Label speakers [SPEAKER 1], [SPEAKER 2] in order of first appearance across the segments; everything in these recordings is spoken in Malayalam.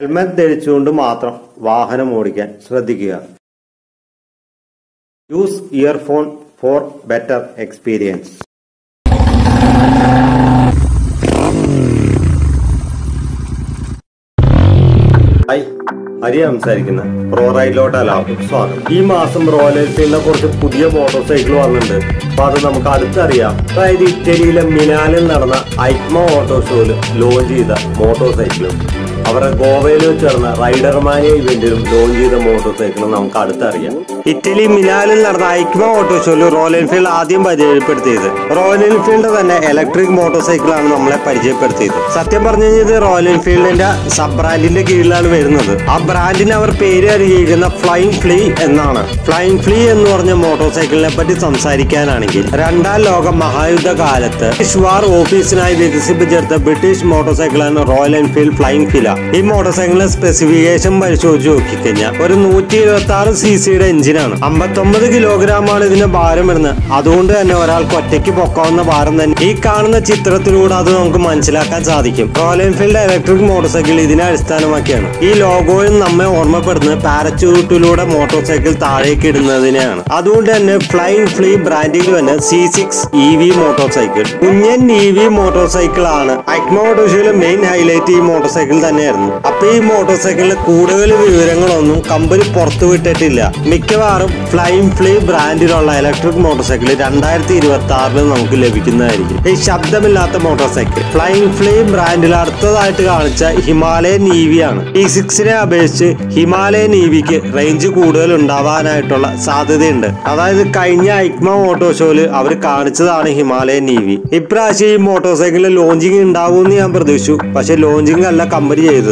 [SPEAKER 1] ഹെൽമെറ്റ് ധരിച്ചുകൊണ്ട് മാത്രം വാഹനം ഓടിക്കാൻ ശ്രദ്ധിക്കുക. Use earphone four better experience. Hi, Hari സംസാരിക്കുന്ന പ്രോ റൈഡിലോട്ട് എല്ലാവർക്കും സ്വാഗതം. ഈ മാസം റോയൽ എൻഫീൽഡിനെ കുറിച്ച് പുതിയ മോട്ടോർ സൈക്കിൾ വന്നിട്ടുണ്ട്. അപ്പൊ അത് നമുക്ക് അടുത്തറിയാം. അതായത് ഇറ്റലിയിലെ മിലാനിൽ നടന്ന ഐക്മ ഓട്ടോ ഷോയിൽ ലോഞ്ച് ചെയ്ത മോട്ടോർ സൈക്കിളും അവരുടെ ഗോവയിൽ വെച്ച് നടന്ന റൈഡർമാനിയ ഇവന്റിലും ലോഞ്ച് ചെയ്ത മോട്ടോർ സൈക്കിളും നമുക്ക് അടുത്തറിയാം. ഇറ്റലി മിലാനിൽ നടന്ന ഐക്മ ഓട്ടോ ഷോയിൽ റോയൽ എൻഫീൽഡ് ആദ്യം പരിചയപ്പെടുത്തിയത് റോയൽ എൻഫീൽഡ് തന്നെ ഇലക്ട്രിക് മോട്ടോർ സൈക്കിളാണ് നമ്മളെ പരിചയപ്പെടുത്തിയത്. സത്യം പറഞ്ഞു കഴിഞ്ഞാൽ റോയൽ എൻഫീൽഡിന്റെ സബ് ബ്രാൻഡിന്റെ കീഴിലാണ് വരുന്നത്. ആ ബ്രാൻഡിന് അവർ പേര് അറിയിക്കുന്ന ഫ്ലൈയിങ് ഫ്ലീ എന്നാണ്. ഫ്ലൈയിങ് ഫ്ലീ എന്ന് പറഞ്ഞ മോട്ടോർ സൈക്കിളിനെ പറ്റി സംസാരിക്കാനാണെങ്കിൽ രണ്ടാം ലോക മഹായുദ്ധ കാലത്ത് ബ്രിട്ടീഷ് വാർ ഓഫീസിനായി വികസിപ്പിച്ചെടുത്ത ബ്രിട്ടീഷ് മോട്ടോർ സൈക്കിളാണ് റോയൽ എൻഫീൽഡ് ഫ്ലൈയിങ് ഫില. ഈ മോട്ടോർ സൈക്കിളിന്റെ സ്പെസിഫിക്കേഷൻ പരിശോധിച്ച് നോക്കിക്കഴിഞ്ഞാൽ ഒരു 126 cc എഞ്ചിനാണ്. 59 കിലോഗ്രാമാണ് ഇതിന്റെ ഭാരം വരുന്നത്. അതുകൊണ്ട് തന്നെ ഒരാൾക്ക് ഒറ്റയ്ക്ക് പൊക്കാവുന്ന ഭാരം തന്നെ. ഈ കാണുന്ന ചിത്രത്തിലൂടെ അത് നമുക്ക് മനസ്സിലാക്കാൻ സാധിക്കും. Royal Enfield electric motor cycle ഇതിനെ അടിസ്ഥാനമാക്കിയാണ്. ഈ ലോഗോയിൽ നമ്മെ ഓർമ്മപ്പെടുന്നത് പാരച്യൂട്ടിലൂടെ മോട്ടോർ സൈക്കിൾ താഴേക്ക് ഇടുന്നതിനെയാണ്. അതുകൊണ്ട് തന്നെ ഫ്ലൈയിങ് ഫ്ലീ ബ്രാൻഡിൽ തന്നെ C6 EV മോട്ടോർ സൈക്കിൾ കുഞ്ഞൻ EV മോട്ടോർ സൈക്കിൾ ആണ്. ഐക്മ ഓട്ടോ ഷോയിലെ മെയിൻ ഹൈലൈറ്റ് ഈ മോട്ടോർ സൈക്കിൾ തന്നെയായിരുന്നു. അപ്പൊ ഈ മോട്ടോർ സൈക്കിളിൽ കൂടുതൽ വിവരങ്ങളൊന്നും കമ്പനി പുറത്തുവിട്ടിട്ടില്ല. മിക്കവാറും ഫ്ലൈയിങ് ഫ്ലീ ബ്രാൻഡിലുള്ള ഇലക്ട്രിക് മോട്ടോർ സൈക്കിൾ 2026 നമുക്ക് ലഭിക്കുന്നതായിരിക്കും. ഈ ശബ്ദമില്ലാത്ത മോട്ടോർ സൈക്കിൾ ഫ്ലൈയിങ് ഫ്ലീ ബ്രാൻഡിൽ അടുത്തതായിട്ട് കാണിച്ച ഹിമാലയൻ EV ആണ്. ഈ 6നെ അപേക്ഷിച്ച് ഹിമാലയൻ EVക്ക് റേഞ്ച് കൂടുതൽ ഉണ്ടാവാനായിട്ടുള്ള സാധ്യതയുണ്ട്. അതായത് കഴിഞ്ഞ ഐക്മ ഓട്ടോ ഷോയിൽ അവർ കാണിച്ചതാണ് ഹിമാലയൻ EV. ഇപ്രാവശ്യം ഈ മോട്ടോർ സൈക്കിളിൽ ലോഞ്ചിങ് ഉണ്ടാവുമെന്ന് ഞാൻ പ്രതീക്ഷിച്ചു. പക്ഷെ ലോഞ്ചിങ് അല്ല കമ്പനി ചെയ്തത്.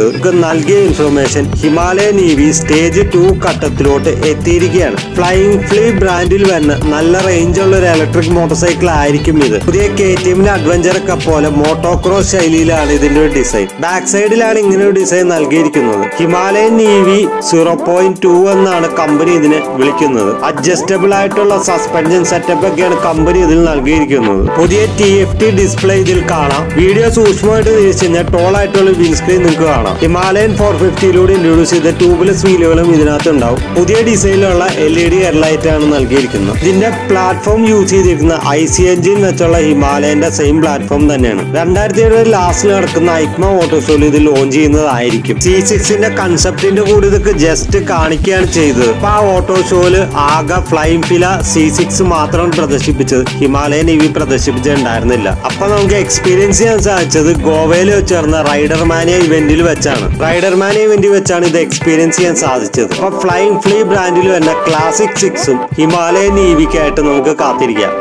[SPEAKER 1] നൽകിയ ഇൻഫർമേഷൻ ഹിമാലയൻ EV സ്റ്റേജ് 2 ഘട്ടത്തിലോട്ട് എത്തിയിരിക്കുകയാണ്. ഫ്ലൈയിങ് ഫ്ലീ ബ്രാൻഡിൽ വരുന്ന നല്ല റേഞ്ച് ഉള്ള ഒരു ഇലക്ട്രിക് മോട്ടോർ സൈക്കിൾ ആയിരിക്കും ഇത്. പുതിയ KTMന്റെ അഡ്വഞ്ചർ ഒക്കെ പോലെ മോട്ടോക്രോസ് ശൈലിയിലാണ് ഇതിന്റെ ഒരു ഡിസൈൻ. ബാക്ക് സൈഡിലാണ് ഇങ്ങനെ ഒരു ഡിസൈൻ നൽകിയിരിക്കുന്നത്. ഹിമാലയൻ EV 0.2 എന്നാണ് കമ്പനി ഇതിനെ വിളിക്കുന്നത്. അഡ്ജസ്റ്റബിൾ ആയിട്ടുള്ള സസ്പെൻഷൻ സെറ്റപ്പ് ഒക്കെയാണ് കമ്പനി ഇതിൽ നൽകിയിരിക്കുന്നത്. പുതിയ TFT ഡിസ്പ്ലേ ഇതിൽ കാണാം. വീഡിയോ സൂക്ഷ്മമായിട്ട് തിരിച്ചു കഴിഞ്ഞാൽ ടോൾ ആയിട്ടുള്ള വിൻഡ് സ്ക്രീൻ നിങ്ങൾക്ക് കാണാം. ഹിമാലയൻ 450 ഇൻട്രൊഡ്യൂസ് ചെയ്ത ട്യൂബ്ലെസ് വീലുകളും ഇതിനകത്ത് ഉണ്ടാവും. പുതിയ ഡിസൈനിലുള്ള LED ഹെഡ്ലൈറ്റ് ആണ് നൽകിയിരിക്കുന്നത്. ഇതിന്റെ പ്ലാറ്റ്ഫോം യൂസ് ചെയ്തിരിക്കുന്ന IC എഞ്ചിൻ വെച്ചുള്ള ഹിമാലയന്റെ സെയിം പ്ലാറ്റ്ഫോം തന്നെയാണ്. 2007 ലാസ്റ്റിൽ നടക്കുന്ന ഐക്മ ഓട്ടോ ഷോയിൽ ഇത് ലോഞ്ച് ചെയ്യുന്നതായിരിക്കും. C6ന്റെ കൺസെപ്റ്റിന്റെ കൂടി ഇതൊക്കെ ജസ്റ്റ് കാണിക്കുകയാണ് ചെയ്തത്. അപ്പൊ ആ ഓട്ടോ ഷോയില് ആകെ ഫ്ലൈയിങ് ഫില C6 മാത്രം പ്രദർശിപ്പിച്ചത്. Himalayan EV പ്രദർശിപ്പിച്ചിട്ടുണ്ടായിരുന്നില്ല. അപ്പൊ നമുക്ക് എക്സ്പീരിയൻസ് ചെയ്യാൻ സാധിച്ചത് ഗോവയിൽ വെച്ച് ചേർന്ന റൈഡർമാനിയ ഇവന്റിൽ വെച്ചാണ്. ഇത് എക്സ്പീരിയൻസ് ചെയ്യാൻ സാധിച്ചത്. അപ്പൊ ഫ്ലൈയിങ് ഫ്ലീ ബ്രാൻഡിൽ വരുന്ന ക്ലാസിക് 6ഉം ഹിമാലയൻ EVക്കായിട്ട് നമുക്ക് കാത്തിരിക്കാം.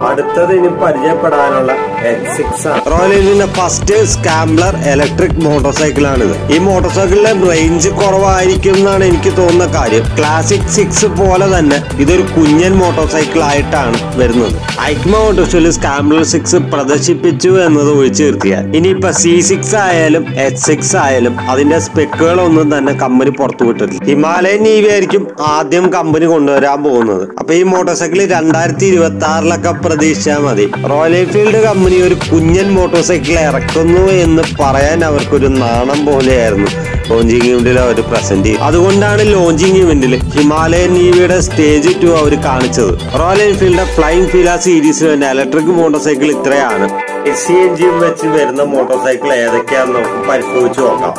[SPEAKER 1] അടുത്തത് ഇനി പരിചയപ്പെടാനുള്ള H6 ആണ്. റോയൽ എൻഫീൽഡിന്റെ first scrambler electric motorcycle ആണിത്. ഈ മോട്ടോർ സൈക്കിളിന്റെ റേഞ്ച് കുറവായിരിക്കും എന്നാണ് എനിക്ക് തോന്നുന്ന കാര്യം. ക്ലാസിക് 6 പോലെ തന്നെ ഇതൊരു കുഞ്ഞൻ മോട്ടോർ സൈക്കിൾ ആയിട്ടാണ് വരുന്നത്. ഐക്മ ഓട്ടോ ഷോയിൽ സ്കാംബ്ലർ 6 പ്രദർശിപ്പിച്ചു എന്നത് ഒഴിച്ചു നിർത്തിയാൽ ഇനിയിപ്പോ C6 ആയാലും H6 ആയാലും അതിന്റെ സ്പെക്കുകളൊന്നും തന്നെ കമ്പനി പുറത്തുവിട്ടിട്ടില്ല. ഹിമാലയൻ EV ആയിരിക്കും ആദ്യം കമ്പനി കൊണ്ടുവരാൻ പോകുന്നത്. അപ്പൊ ഈ മോട്ടോർ സൈക്കിൾ 2026 പ്രതീക്ഷിച്ചാൽ മതി. റോയൽ എൻഫീൽഡ് കമ്പനി ഒരു കുഞ്ഞൻ മോട്ടോർ സൈക്കിൾ ഇറക്കുന്നു എന്ന് പറയാൻ അവർക്കൊരു നാണം പോലെയായിരുന്നു ലോഞ്ചിങ് ഇവന്റിൽ അവർ പ്രസന്റ് ചെയ്തു. അതുകൊണ്ടാണ് ലോഞ്ചിങ് ഇവന്റിൽ ഹിമാലയൻ EVയുടെ സ്റ്റേജ് 2 അവർ കാണിച്ചത്. റോയൽ എൻഫീൽഡ് ഫ്ലൈയിങ് ഫില സീരീസിൽ തന്നെ ഇലക്ട്രിക് മോട്ടോർ സൈക്കിൾ ഇത്രയാണ്. SC എഞ്ചിൻ വെച്ച് വരുന്ന മോട്ടോർ സൈക്കിൾ ഏതൊക്കെയാണെന്ന് നമുക്ക് പരിശോധിച്ച് നോക്കാം.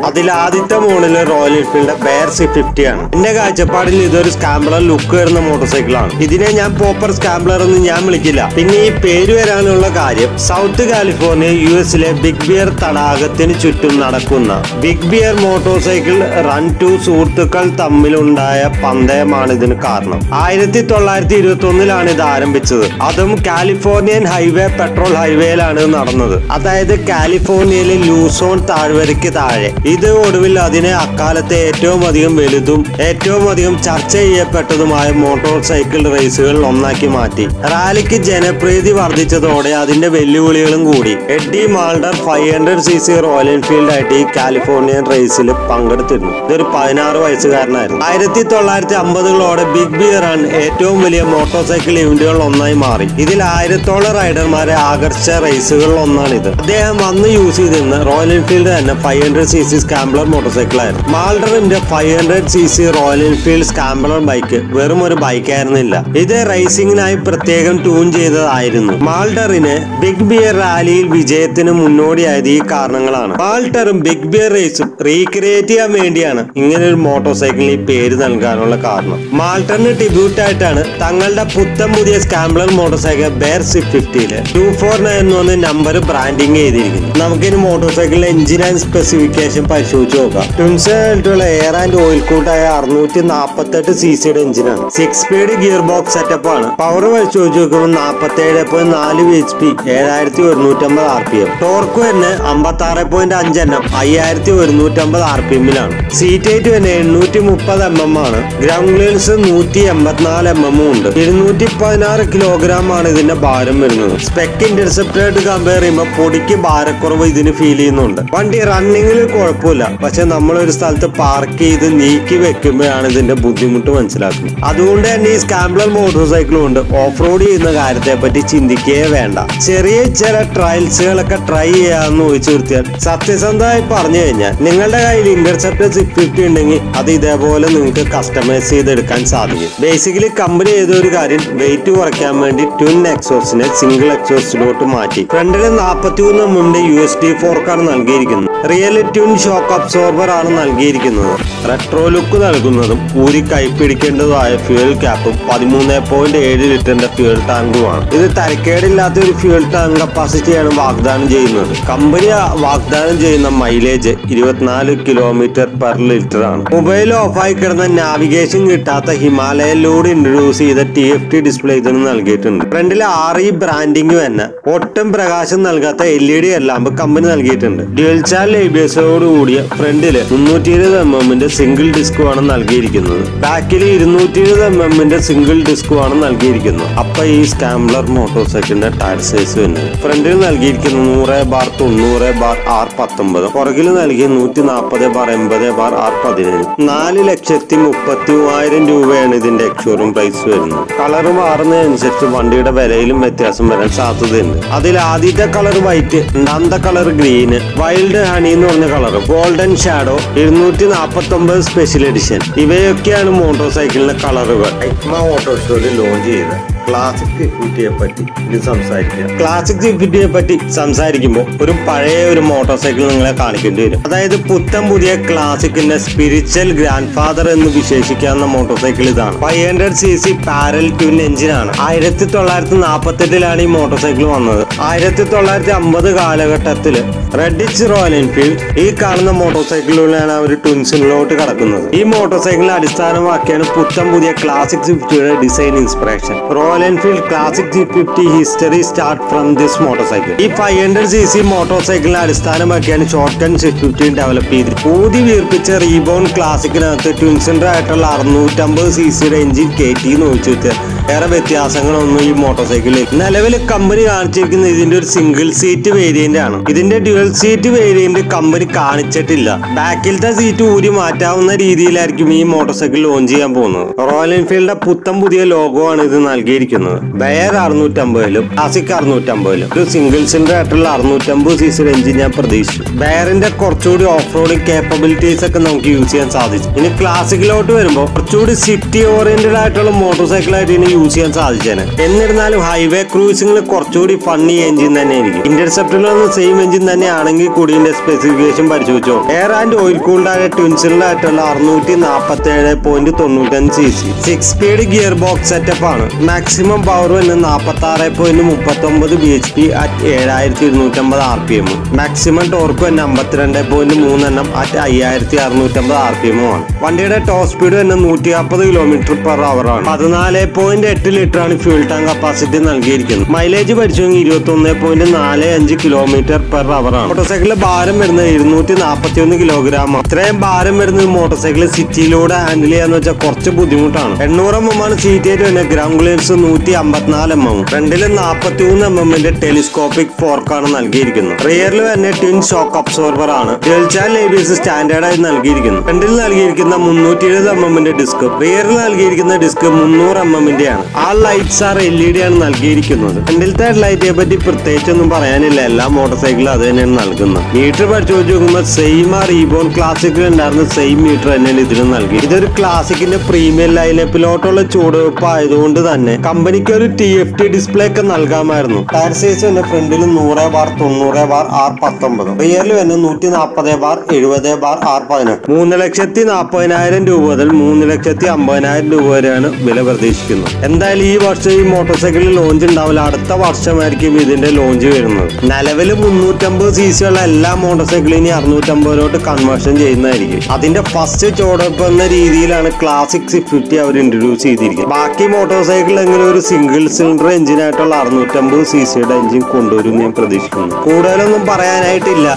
[SPEAKER 1] അതിൽ ആദ്യത്തെ model royal Enfield bear C50 ആണ്. എന്റെ കാഴ്ചപ്പാടിൽ ഇതൊരു സ്കാംബ്ലർ ലുക്ക് വരുന്ന മോട്ടോർ സൈക്കിളാണ്. ഇതിനെ ഞാൻ പോപ്പർ സ്കാംബ്ലർ എന്ന് ഞാൻ വിളിക്കില്ല. പിന്നെ ഈ പേര് വരാനുള്ള കാര്യം South California US Big Bear തടാകത്തിന് ചുറ്റും നടക്കുന്ന Big Bear motorcycle run 2 സുഹൃത്തുക്കൾ തമ്മിലുണ്ടായ പന്തയമാണ് ഇതിന് കാരണം. 1921 ഇത് ആരംഭിച്ചത്. അതും കാലിഫോർണിയൻ ഹൈവേ പെട്രോൾ ഹൈവേയിലാണ് നടന്നത്. അതായത് കാലിഫോർണിയയിലെ ലൂസോൺ താഴ്വരയ്ക്ക് താഴെ. ഇത് ഒടുവിൽ അതിനെ അക്കാലത്തെ ഏറ്റവും അധികം വലുതും ഏറ്റവും അധികം ചർച്ച ചെയ്യപ്പെട്ടതുമായ മോട്ടോർ സൈക്കിൾ റേസുകളിൽ ഒന്നാക്കി മാറ്റി. റാലിക്ക് ജനപ്രീതി വർദ്ധിച്ചതോടെ അതിന്റെ വെല്ലുവിളികളും കൂടി. എഡ്ഡി മാൾഡർ 500cc റോയൽ എൻഫീൽഡ് ആയിട്ട് ഈ കാലിഫോർണിയൻ റേസിൽ പങ്കെടുത്തിരുന്നു. ഇതൊരു 16 വയസ്സുകാരനായിരുന്നു. 1950കളോടെ ബിഗ് ബിയർ റൺ ഏറ്റവും വലിയ മോട്ടോർ സൈക്കിൾ ഇവന്റുകളിൽ ഒന്നായി മാറി. ഇതിൽ 1000ഓളം റൈഡർമാരെ ആകർഷിച്ച റേസുകളിൽ ഒന്നാണിത്. അദ്ദേഹം അന്ന് യൂസ് ചെയ്തിരുന്ന റോയൽ എൻഫീൽഡ് തന്നെ 500cc സി സ്കാംബ്ലർ മോട്ടോർ ആയിരുന്നു. മാൾഡറിന്റെ 500cc royal Enfield scrambler bike വെറും ഒരു ബൈക്ക് ആയിരുന്നില്ല, ഇത് റേസിംഗിനായി പ്രത്യേകം ട്യൂൺ ചെയ്തതായിരുന്നു. മാൾഡറിന് ബിഗ് ബിയർ റാലിയിൽ വിജയത്തിന് മുന്നോടിയായത് ഈ കാരണങ്ങളാണ്. മാൾഡറും ബിഗ് ബിയർ റേസും റീക്രിയേറ്റ് ചെയ്യാൻ വേണ്ടിയാണ് ഇങ്ങനെ ഒരു മോട്ടോർ സൈക്കിളിന് ഈ പേര് നൽകാനുള്ള കാരണം. മാൾഡറിന് ട്രിബ്യൂട്ട് ആയിട്ടാണ് തങ്ങളുടെ പുത്തൻ പുതിയ സ്കാംബ്ലർ മോട്ടോർ സൈക്കിൾ ബെയർ 650 249 എന്ന നമ്പർ ബ്രാൻഡിങ് ചെയ്തിരിക്കുന്നു. നമുക്കിനി മോട്ടോർ സൈക്കിളിന്റെ എഞ്ചിൻ ആൻഡ് സ്പെസിഫിക്കേഷൻ പരിശോധിച്ച് നോക്കാം. ട്വിൻസായിട്ടുള്ള എയർ ആൻഡ് ഓയിൽ കൂട്ടായ 648cc എഞ്ചിനാണ്. 6 സ്പീഡ് ഗിയർ ബോക്സ് സെറ്റപ്പ് ആണ്. പവർ പരിശോധിച്ച് നോക്കുമ്പോൾ 47.4 HP 7150 RPM. ടോർക്ക് തന്നെ 56.5 Nm 5150 RPM-ലാണ്. സീറ്റ് ഹൈറ്റ് തന്നെ 830 mm ആണ്. ഗ്രൗണ്ട് ക്ലിയറൻസ് 184 mm ഉണ്ട്. 216 കിലോഗ്രാം ആണ് ഇതിന്റെ ഭാരം വരുന്നത്. സ്പെക് ഇന്റർസെപ്റ്ററായിട്ട് കമ്പയർ ചെയ്യുമ്പോൾ പൊടിക്ക് ഭാരക്കുറവ് ഇതിന് ഫീൽ ചെയ്യുന്നുണ്ട്. വണ്ടി റണ്ണിങ്ങിൽ കുഴപ്പമില്ല, പക്ഷെ നമ്മളൊരു സ്ഥലത്ത് പാർക്ക് ചെയ്ത് നീക്കി വെക്കുമ്പോഴാണ് ഇതിന്റെ ബുദ്ധിമുട്ട് മനസ്സിലാക്കുന്നത്. അതുകൊണ്ട് തന്നെ ഈ സ്കാംബ്ലർ മോട്ടോർ സൈക്കിൾ കൊണ്ട് ഓഫ് റോഡ് ചെയ്യുന്ന കാര്യത്തെ പറ്റി ചിന്തിക്കുകയേ വേണ്ട. ചെറിയ ചില ട്രയൽസുകളൊക്കെ ട്രൈ ചെയ്യാമെന്ന് ചോദിച്ചു നിർത്തിയാൽ സത്യസന്ധമായി പറഞ്ഞു കഴിഞ്ഞാൽ നിങ്ങളുടെ കയ്യിൽ ഇന്റർസെപ്റ്റർ 650 ഉണ്ടെങ്കിൽ അത് ഇതേപോലെ നിങ്ങൾക്ക് കസ്റ്റമൈസ് ചെയ്തെടുക്കാൻ സാധിക്കും. ബേസിക്കലി കമ്പനി ചെയ്തൊരു കാര്യം വെയിറ്റ് കുറയ്ക്കാൻ വേണ്ടി ട്വിൻ എക്സോസിനെ സിംഗിൾ എക്സോസിലോട്ട് മാറ്റി. ഫ്രണ്ടിൽ 43 mm USD ഫോർക്കാണ് നൽകിയിരിക്കുന്നത്. റിയൽ ട്വിൻ ഷോക്ക് അബ്സോർബർ ആണ് നൽകിയിരിക്കുന്നത്. റെട്രോ ലുക്ക് നൽകുന്നതും ഊരി കൈപ്പിടിക്കേണ്ടതുമായ ഫ്യൂൽ ക്യാപ്പും 13.7 ലിറ്ററിന്റെ ഫ്യൂൽ ടാങ്കുമാണ്. ഇത് തരക്കേടില്ലാത്ത ഒരു ഫ്യൂൽ ടാങ്ക് കപ്പാസിറ്റിയാണ് വാഗ്ദാനം ചെയ്യുന്നത്. കമ്പനി വാഗ്ദാനം ചെയ്യുന്ന മൈലേജ് 24 km/ലിറ്റർ ആണ്. മൊബൈൽ ഓഫായി കിടന്ന നാവിഗേഷൻ കിട്ടാത്ത ഹിമാലയയിലൂടെ ഇൻട്രൊഡ്യൂസ് ചെയ്ത TFT ഡിസ്പ്ലേ ഇതിന് നൽകിയിട്ടുണ്ട്. ഫ്രണ്ടിൽ RE ബ്രാൻഡിംഗ് തന്നെ ഒട്ടും പ്രകാശം നൽകാത്ത LED ലാമ്പ് കമ്പനി നൽകിയിട്ടുണ്ട്. ഡ്യുവൽ ചാനൽ ABS-ഓട് കൂടിയ ഫ്രണ്ടില് 320 mm സിംഗിൾ ഡിസ്കുമാണ് നൽകിയിരിക്കുന്നത്. ബാക്കിൽ 220 mm സിംഗിൾ ഡിസ്കുമാണ് നൽകിയിരിക്കുന്നത്. അപ്പൊ ഈ സ്കാംബ്ലർ മോട്ടോർ സൈക്കിളിന്റെ ടയർ സൈസ് വരുന്നത് ഫ്രണ്ടിൽ നൽകിയിരിക്കുന്നത് 100/90/R19, പുറകിൽ നൽകിയ 140/80/R17. 4,33,000 രൂപയാണ് ഇതിന്റെ എക്സ്ഷോറൂം പ്രൈസ് വരുന്നത്. കളർ മാറുന്നതനുസരിച്ച് വണ്ടിയുടെ വിലയിലും വ്യത്യാസം വരാൻ സാധ്യതയുണ്ട്. അതിൽ ആദ്യത്തെ കളർ വൈറ്റ്, രണ്ടാമത്തെ കളർ ഗ്രീന്, വൈൽഡ് ഹണി എന്ന് പറഞ്ഞ colour, golden shadow, 249 special edition, ഇവയൊക്കെയാണ് മോട്ടോർ സൈക്കിളിന്റെ കളറുകൾ. ഐക്മ മോട്ടോർ ഷോയിൽ ലോഞ്ച് ചെയ്ത ക്ലാസിക് 650യെ പറ്റി ഇത് സംസാരിക്കാം. ക്ലാസിക് 650യെ പറ്റി സംസാരിക്കുമ്പോൾ ഒരു പഴയ ഒരു മോട്ടോർ സൈക്കിൾ നിങ്ങളെ കാണിക്കേണ്ടി വരും. അതായത് പുത്തൻ പുതിയ ക്ലാസിക്കിന്റെ സ്പിരിച്വൽ ഗ്രാൻഡ് ഫാദർ എന്ന് വിശേഷിക്കാവുന്ന മോട്ടോർ സൈക്കിൾ ഇതാണ്. 500cc പാരൽ ട്വിൻ എഞ്ചിനാണ്. 1948 ഈ മോട്ടോർ സൈക്കിൾ വന്നത്. 1950 കാലഘട്ടത്തില് റെഡിച്ച് റോയൽ എൻഫീൽഡ് ഈ കാണുന്ന മോട്ടോർ സൈക്കിളിലാണ് അവർ ട്വിൻസിലോട്ട് കടക്കുന്നത്. ഈ മോട്ടോർ സൈക്കിളിനെ അടിസ്ഥാനമാക്കിയാണ് പുത്തൻ പുതിയ ക്ലാസിക് 650യുടെ design inspiration. Royal Enfield Classic 650 history start from this motorcycle. ഈ 500cc മോട്ടോർ സൈക്കിളിനെ അടിസ്ഥാനമാക്കിയാണ് ഷോർട്ട് ഗൺ 650 ഡെവലപ്പ് ചെയ്തത്. ഊതി വീർപ്പിച്ച റീബോൺ ക്ലാസിക്കിനകത്ത് ട്വിൻസിന്റെ ആയിട്ടുള്ള 650cc എഞ്ചിൻ കയറ്റി നോക്കിയിട്ട് ഏറെ വ്യത്യാസങ്ങളൊന്നും ഈ മോട്ടോർ സൈക്കിളിൽ. നിലവിൽ കമ്പനി കാണിച്ചിരിക്കുന്നത് ഇതിന്റെ ഒരു സിംഗിൾ സീറ്റ് വേരിയന്റ് ആണ്. ഇതിന്റെ ഡ്യുവൽ സീറ്റ് വേരിയന്റ് കമ്പനി കാണിച്ചിട്ടില്ല. ബാക്കിലത്തെ സീറ്റ് ഊരി മാറ്റാവുന്ന രീതിയിലായിരിക്കും ഈ മോട്ടോർ സൈക്കിൾ ലോഞ്ച് ചെയ്യാൻ പോകുന്നത്. റോയൽ എൻഫീൽഡിന്റെ പുത്തൻ പുതിയ ലോഗോ ആണ് ഇത് നൽകിയിരിക്കുന്നത്. ബെയർ 650 ക്ലാസിക് 650 ഒരു സിംഗിൾ സിലിണ്ടർ ആയിട്ടുള്ള 650cc എഞ്ചിൻ ഞാൻ പ്രതീക്ഷിച്ചു. ബെയറിന്റെ കുറച്ചുകൂടി ഓഫ് റോഡിംഗ് കേപ്പബിലിറ്റീസ് ഒക്കെ നമുക്ക് യൂസ് ചെയ്യാൻ സാധിച്ചു. ഇനി ക്ലാസിക്കിലോട്ട് വരുമ്പോൾ കുറച്ചുകൂടി സിറ്റി ഓറിയന്റഡ് ആയിട്ടുള്ള മോട്ടോർ സൈക്കിൾ ആയിട്ട് ഇതിന് യൂസ് ചെയ്യാൻ സാധിച്ചേനെ. എന്നിരുന്നാലും ഹൈവേ ക്രൂസിംഗിൽ കുറച്ചുകൂടി ഫണ്ണി എഞ്ചിൻ തന്നെ ആയിരിക്കും. ഇന്റർസെപ്റ്ററിലൊന്നും സെയിം എഞ്ചിൻ തന്നെ ആണെങ്കിൽ കൂടി ഇതിന്റെ സ്പെസിഫിക്കേഷൻ പരിശോധിച്ചോ. എയർ ആൻഡ് ഓയിൽ കൂൾഡായ ട്വിൻസിലായിട്ടുള്ള 647.95cc 6 speed gear box setup ആണ്. മാക്സിമം പവർ വന്ന് 46.39 bhp at 7250 RPM. Maximum torque വന്ന് 52.3 Nm അറ്റ് 5650 RPM ആണ്. വണ്ടിയുടെ ടോപ്പ് സ്പീഡ് തന്നെ 140 km/h ആണ്. 14.8 ലിറ്റർ ആണ് ഫ്യൂൽ ടാങ്ക് കപ്പാസിറ്റി നൽകിയിരിക്കുന്നത്. മൈലേജ് പരിശോധിക്കും 21.45 km/h ആണ്. മോട്ടോർ സൈക്കിളിലെ ഭാരം വരുന്നത് 241 കിലോഗ്രാം. ഇത്രയും ഭാരം വരുന്ന മോട്ടോർ സൈക്കിൾ സിറ്റിയിലൂടെ ഹാൻഡിൽ ചെയ്യാന്ന് വെച്ചാൽ കുറച്ച് ബുദ്ധിമുട്ടാണ്. 800 mm സീറ്റ് ആയിട്ട് തന്നെ ഗ്രൗണ്ട് ക്ലിയറൻസ് 154 mm, ഫ്രണ്ടില് 43 mm ടെലിസ്കോപ്പിക് ഫോർക്കാണ് നൽകിയിരിക്കുന്നത്. റിയറിൽ തന്നെ ട്വിൻ ഷോക്ക് അബ്സോർബർ ആണ്. ഡ്യുവൽ ചാനൽ ABS സ്റ്റാൻഡേർഡായി നൽകിയിരിക്കുന്നു. ഫ്രണ്ടിൽ നൽകിയിരിക്കുന്ന 370 mm ഡിസ്ക്, റിയറിൽ നൽകിയിരിക്കുന്ന ഡിസ്ക് 300 mm ആണ്. ആ ലൈറ്റ്സ് ആർ LED ആണ് നൽകിയിരിക്കുന്നത്. ഫ്രണ്ടിലത്തെ ലൈറ്റിനെ പറ്റി പ്രത്യേകിച്ചൊന്നും പറയാനില്ല, എല്ലാ മോട്ടോർ സൈക്കിളും അത് തന്നെയാണ് നൽകുന്നത്. മീറ്റർ പരിശോധിച്ച് നോക്കുമ്പോൾ സെയിം ആ റീബോൺ ക്ലാസിക്കിൽ ഉണ്ടായിരുന്ന സെയിം മീറ്റർ തന്നെയാണ് ഇതിന് നൽകി. ഇതൊരു ക്ലാസിക്കിന്റെ പ്രീമിയം ലൈനപ്പിലോട്ടുള്ള ചുവടുവെപ്പ് ആയതുകൊണ്ട് തന്നെ കമ്പനിക്ക് ഒരു TFT ഡിസ്പ്ലേ ഒക്കെ നൽകാമായിരുന്നു. ടയർ സൈസ് തന്നെ ഫ്രണ്ടിൽ 100/90/R19, റിയറിൽ തന്നെ 140/70/R18. 3,40,000 രൂപ മുതൽ 3,50,000 രൂപ വരെയാണ് വില പ്രതീക്ഷിക്കുന്നത്. എന്തായാലും ഈ വർഷം ഈ മോട്ടോർ സൈക്കിളിൽ ലോഞ്ച് ഉണ്ടാവില്ല, അടുത്ത വർഷമായിരിക്കും ഇതിന്റെ ലോഞ്ച് വരുന്നത്. നിലവിൽ 350 cc ഉള്ള എല്ലാ മോട്ടോർ സൈക്കിളും ഇനി 650 കൺവേർഷൻ ചെയ്യുന്നതായിരിക്കും. അതിന്റെ ഫസ്റ്റ് ചുവടുവെപ്പ് എന്ന രീതിയിലാണ് ക്ലാസിക് 650 അവർ ഇൻട്രൊഡ്യൂസ് ചെയ്തിരിക്കുന്നത്. ബാക്കി മോട്ടോർ സൈക്കിൾ എങ്ങനെ ഒരു സിംഗിൾ സിലിണ്ടർ എഞ്ചിനായിട്ടുള്ള 650 cc എഞ്ചിൻ കൊണ്ടുവരും ഞാൻ പ്രതീക്ഷിക്കുന്നു. കൂടുതലൊന്നും പറയാനായിട്ടില്ല.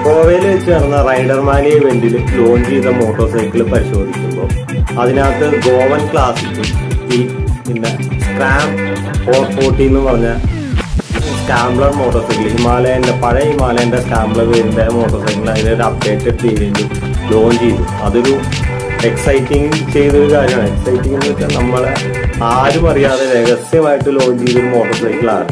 [SPEAKER 1] ഗോവയിൽ വെച്ച് നടന്ന റൈഡർമാനി ഇവന്റിൽ ലോഞ്ച് ചെയ്ത മോട്ടോർ സൈക്കിൾ പരിശോധിക്കുമ്പോൾ അതിനകത്ത് ഗോവൻ ക്ലാസിക്കും പിന്നെ സ്ക്രാം 440 എന്ന് പറഞ്ഞ സ്കാംബ്ലർ മോട്ടോർ സൈക്കിൾ, ഹിമാലയന്റെ പഴയ ഹിമാലയന്റെ സ്കാംബ്ലർ വേരിന്റെ മോട്ടോർ സൈക്കിൾ അതിനൊരു അപ്ഡേറ്റഡ് വേരിയന്റ് ലോഞ്ച് ചെയ്തു. അതൊരു എക്സൈറ്റിംഗ് ചെയ്തൊരു കാര്യമാണ്. എക്സൈറ്റിംഗ് എന്ന് വെച്ചാൽ നമ്മളെ ആരും അറിയാതെ രഹസ്യമായിട്ട് ലോഞ്ച് ചെയ്തൊരു മോട്ടോർ സൈക്കിളാണ്.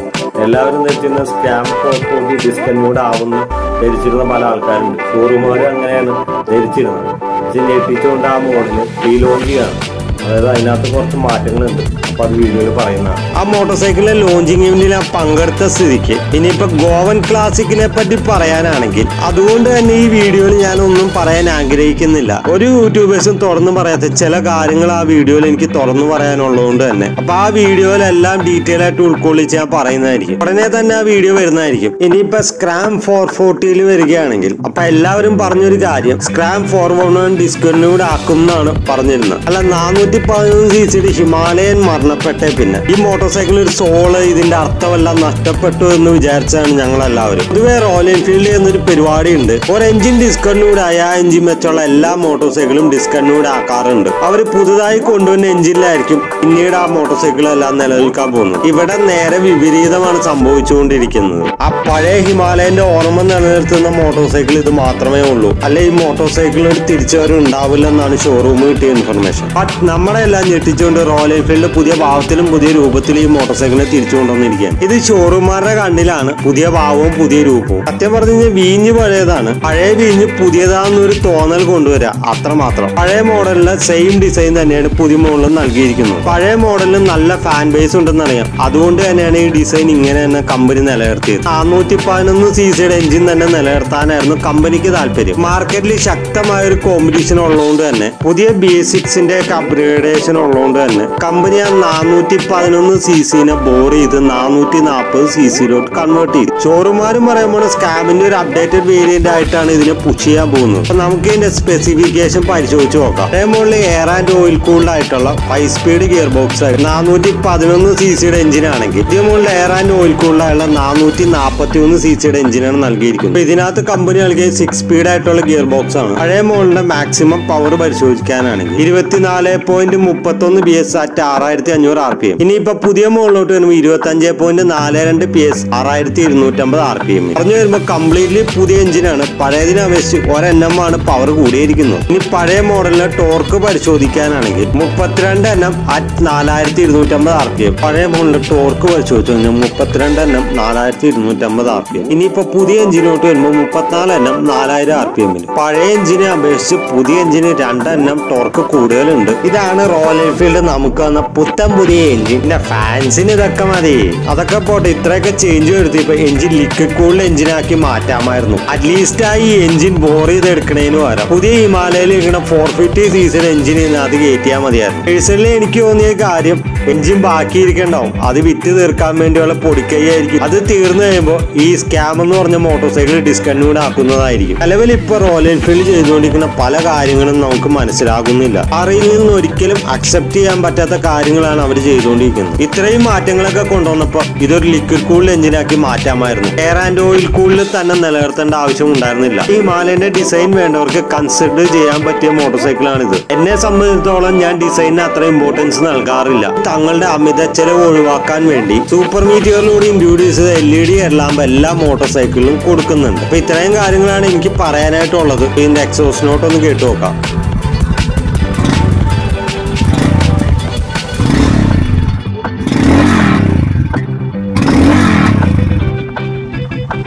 [SPEAKER 1] എല്ലാവരും ധരിച്ചിരുന്ന സ്കാം 440 ഡിസ്കന്യൂഡ് ആവുന്ന ധരിച്ചിരുന്ന പല ആൾക്കാരുണ്ട്. ഷോറൂമുകാർ അങ്ങനെയാണ് ധരിച്ചിരുന്നത്. പക്ഷെ ഞെട്ടിച്ചുകൊണ്ട് ആ മോഡല് റീ ലോഞ്ച് ചെയ്യാണ്. അതായത് അതിനകത്ത് കുറച്ച് മാറ്റങ്ങളുണ്ട്. അപ്പൊ അത് വീഡിയോയിൽ പറയുന്നതാണ്. ആ മോട്ടോർ സൈക്കിളിലെ ലോഞ്ചിങ് ഇവന്റിൽ ഞാൻ പങ്കെടുത്ത സ്ഥിതിക്ക് ഇനിയിപ്പോ ഗോവൻ ക്ലാസിക്കിനെ പറ്റി പറയാനാണെങ്കിൽ അതുകൊണ്ട് തന്നെ ഈ വീഡിയോയിൽ ഞാൻ ഒന്നും പറയാൻ ആഗ്രഹിക്കുന്നില്ല. ഒരു യൂട്യൂബേഴ്സും തുറന്നു പറയാത്ത ചില കാര്യങ്ങൾ ആ വീഡിയോയിൽ എനിക്ക് തുറന്നു പറയാനുള്ളതുകൊണ്ട് തന്നെ അപ്പൊ ആ വീഡിയോയിലെല്ലാം ഡീറ്റെയിൽ ആയിട്ട് ഉൾക്കൊള്ളിച്ച് ഞാൻ പറയുന്നതായിരിക്കും. ഉടനെ തന്നെ ആ വീഡിയോ വരുന്നതായിരിക്കും. ഇനിയിപ്പോ സ്ക്രാം 440 വരികയാണെങ്കിൽ അപ്പൊ എല്ലാവരും പറഞ്ഞൊരു കാര്യം സ്ക്രാം 411 ഡിസ്കന്യൂഡ് ആക്കും എന്നാണ് പറഞ്ഞിരുന്നത്. അല്ല 411 cc ഹിമാലയൻ മരണപ്പെട്ടെ പിന്നെ ഈ മോട്ടോർ സൈക്കിൾ ഒരു സോള് ഇതിന്റെ അർത്ഥമെല്ലാം നഷ്ടപ്പെട്ടു എന്ന് വിചാരിച്ചാണ് ഞങ്ങൾ എല്ലാവരും. പൊതുവെ റോയൽ എൻഫീൽഡ് എന്നൊരു പരിപാടി ഉണ്ട്. ഒരു എഞ്ചിൻ ഡിസ്കന്യൂഡ് ആയ ആ എഞ്ചിൻ വെച്ചുള്ള എല്ലാ മോട്ടോർ സൈക്കിളും ഡിസ്കന്യൂഡ് ആക്കാറുണ്ട്. അവർ പുതുതായി കൊണ്ടുവന്ന എഞ്ചിനിലായിരിക്കും പിന്നീട് ആ മോട്ടോർ സൈക്കിളെല്ലാം നിലനിൽക്കാൻ പോകുന്നത്. ഇവിടെ നേരെ വിപരീതമാണ് സംഭവിച്ചുകൊണ്ടിരിക്കുന്നത്. ആ പഴയ ഹിമാലയന്റെ ഓർമ്മ നിലനിർത്തുന്ന മോട്ടോർ സൈക്കിൾ ഇത് മാത്രമേ ഉള്ളൂ. അല്ലെ ഈ മോട്ടോർ സൈക്കിളിന് ഒരു തിരിച്ചുവരവ് ഉണ്ടാവില്ലെന്നാണ് ഷോറൂമിൽ കിട്ടിയ ഇൻഫർമേഷൻ. ബട്ട് നമ്മളെ എല്ലാം ഞെട്ടിച്ചുകൊണ്ട് റോയൽ എൻഫീൽഡ് പുതിയ ഭാവത്തിലും പുതിയ രൂപത്തിലും ഈ മോട്ടോർ സൈക്കിളിനെ തിരിച്ചു കൊണ്ടുവന്നിരിക്കുകയാണ്. ഇത് ഷോറൂമാരുടെ കണ്ണിലാണ് പുതിയ ഭാവവും പുതിയ രൂപവും. സത്യം പറഞ്ഞു കഴിഞ്ഞാൽ വീഞ്ഞ് പഴയതാണ്, പഴയ വീഞ്ഞ് പുതിയതാണെന്നൊരു തോന്നൽ കൊണ്ടുവരിക അത്രമാത്രം. പഴയ മോഡലിലെ സെയിം ഡിസൈൻ തന്നെയാണ് പുതിയ മോഡലിൽ നൽകിയിരിക്കുന്നത്. പഴയ മോഡലിന് നല്ല ഫാൻ ബേസ് ഉണ്ടെന്നറിയാം. അതുകൊണ്ട് തന്നെയാണ് ഈ ഡിസൈൻ ഇങ്ങനെ തന്നെ കമ്പനി നിലനിർത്തിയത്. 411 cc എഞ്ചിൻ തന്നെ നിലനിർത്താനായിരുന്നു കമ്പനിക്ക് താല്പര്യം. മാർക്കറ്റിൽ ശക്തമായ ഒരു കോമ്പറ്റീഷൻ ഉള്ളതുകൊണ്ട് തന്നെ പുതിയ ബേസിക്സിന്റെ അപ്ഗ്രേഡേഷൻ ഉള്ളതുകൊണ്ട് തന്നെ കമ്പനി ആ 411 cc ബോർ ചെയ്ത് 440 cc കൺവേർട്ട് ചെയ്തു. ഷോറൂമാരും പറയുമ്പോൾ സ്കാമിന്റെ ഒരു അപ്ഡേറ്റഡ് വേരിയന്റ് ആയിട്ടാണ് ഇതിനെ പുഷ് ചെയ്യാൻ പോകുന്നത്. അപ്പൊ നമുക്ക് ഇതിന്റെ സ്പെസിഫിക്കേഷൻ പരിശോധിച്ച് നോക്കാം. അതേപോലെ എയർ ആൻഡ് ഓയിൽ കൂൾഡ് ആയിട്ടുള്ള 5 സ്പീഡ് ഗിയർ ബോക്സ് ആയിട്ട് 411 cc എഞ്ചിൻ ആണെങ്കിൽ ഇതേപോലെ എയർ ആൻഡ് ഓയിൽ കൂൾഡ് ആയുള്ള 441 cc എഞ്ചിനാണ് നൽകിയിരിക്കുന്നത്. അപ്പൊ ഇതിനകത്ത് കമ്പനി നൽകിയ 6 സ്പീഡ് ആയിട്ടുള്ള ഗിയർ ബോക്സ് ആണ്. പഴയ മോഡലിന്റെ മാക്സിമം പവർ പരിശോധിക്കാനാണെങ്കിൽ 24.31 PS അറ്റ് 6500 RPM. ഇനിയിപ്പോ പുതിയ മോഡലോട്ട് വരുമ്പോൾ 25.42 PS 6250 RPM. പറഞ്ഞു വരുമ്പോൾ കംപ്ലീറ്റ്ലി പുതിയ എഞ്ചിനാണ്. പഴയതിനെ അപേക്ഷിച്ച് ഒരെണ്ണമാണ് പവർ കൂടിയിരിക്കുന്നത്. ഇനി പഴയ മോഡലിലെ ടോർക്ക് പരിശോധിക്കാനാണെങ്കിൽ 32 Nm അറ്റ് 4250 RPM. പഴയ മോഡലിന്റെ ടോർക്ക് പരിശോധിച്ചു കഴിഞ്ഞാൽ 32 Nm 4250 RPM. ഇനിയിപ്പോ പുതിയ എഞ്ചിനോട്ട് വരുമ്പോൾ 34 Nm 4000 RPM. പഴയ എഞ്ചിനെ അപേക്ഷിച്ച് പുതിയ എഞ്ചിന് 2 Nm ടോർക്ക് കൂടുതലുണ്ട്. ഇതാണ് റോയൽ എൻഫീൽഡ് നമുക്ക് വന്ന പുത്തൻ പുതിയ എഞ്ചിൻ. ഫാൻസിന് ഇതൊക്കെ മതി. അതൊക്കെ പോട്ടെ, ഇത്രയൊക്കെ ചേഞ്ച് വരുത്തിയപ്പോ എഞ്ചിൻ ലിക്വിഡ് കൂൾഡ് എഞ്ചിനാക്കി മാറ്റാമായിരുന്നു. അറ്റ്ലീസ്റ്റ് ആ ഈ എഞ്ചിൻ ബോർ ചെയ്തെടുക്കണേന് പകരം പുതിയ ഹിമാലയയിൽ ഇങ്ങനെ 450 cc എഞ്ചിന് അത് കയറ്റിയാൽ മതിയായിരുന്നു. പേഴ്സണലി എനിക്ക് തോന്നിയ കാര്യം എഞ്ചിൻ ബാക്കിയിരിക്കണ്ടാവും, അത് വിറ്റ് തീർക്കാൻ വേണ്ടിയുള്ള പൊടിക്കൈയായിരിക്കും. അത് തീർന്നു കഴിയുമ്പോൾ ഈ സ്കാം എന്ന് പറഞ്ഞ മോട്ടോർ സൈക്കിൾ ഡിസ്കന്യൂഡ് ആക്കുന്നതായിരിക്കും. നിലവിൽ ഇപ്പൊ റോയൽ എൻഫീൽഡ് ചെയ്തുകൊണ്ടിരിക്കുന്ന പല കാര്യങ്ങളും നമുക്ക് മനസ്സിലാകുന്നില്ല. അറിയിൽ നിന്ന് ഒരിക്കലും അക്സെപ്റ്റ് ചെയ്യാൻ പറ്റാത്ത കാര്യങ്ങളാണ് കാര്യങ്ങളാണ് അവർ ചെയ്തുകൊണ്ടിരിക്കുന്നത്. ഇത്രയും മാറ്റങ്ങളൊക്കെ കൊണ്ടുവന്നപ്പോൾ ഇതൊരു ലിക്വിഡ് കൂൾ എഞ്ചിനാക്കി മാറ്റാമായിരുന്നു. എയർ ആൻഡ് ഓയിൽ കൂളിൽ തന്നെ നിലനിർത്തേണ്ട ആവശ്യം ഉണ്ടായിരുന്നില്ല. ഈ ഹിമാലയന്റെ ഡിസൈൻ വേണ്ടവർക്ക് കൺസിഡർ ചെയ്യാൻ പറ്റിയ മോട്ടോർ സൈക്കിളാണിത്. എന്നെ സംബന്ധിച്ചിടത്തോളം ഞാൻ ഡിസൈനിന് അത്ര ഇമ്പോർട്ടൻസ് നൽകാറില്ല. തങ്ങളുടെ അമിത ചെലവ് ഒഴിവാക്കാൻ വേണ്ടി സൂപ്പർ മീറ്റിയറിലൂടെ ഇൻട്രൊഡ്യൂസ് ചെയ്ത LED ഹെഡ്ലാമ്പ് എല്ലാ മോട്ടോർ സൈക്കിളിലും കൊടുക്കുന്നുണ്ട്. അപ്പൊ ഇത്രയും കാര്യങ്ങളാണ് എനിക്ക് പറയാനായിട്ടുള്ളത്. ഇതിന്റെ എക്സോസ്റ്റ് നോട്ട് ഒന്ന് കേട്ടു നോക്കാം.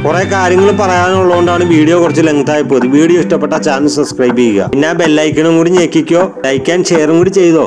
[SPEAKER 1] കുറെ കാര്യങ്ങൾ പറയാനുള്ളതുകൊണ്ടാണ് വീഡിയോ കുറച്ച് ലെങ്ത് ആയി പോയത്. വീഡിയോ ഇഷ്ടപ്പെട്ട ചാനൽ സബ്സ്ക്രൈബ് ചെയ്യുക. പിന്നെ ബെല്ലൈക്കണും കൂടി ഞെക്കിക്കോ. ലൈക്ക് ആൻഡ് ഷെയറും കൂടി ചെയ്തോ.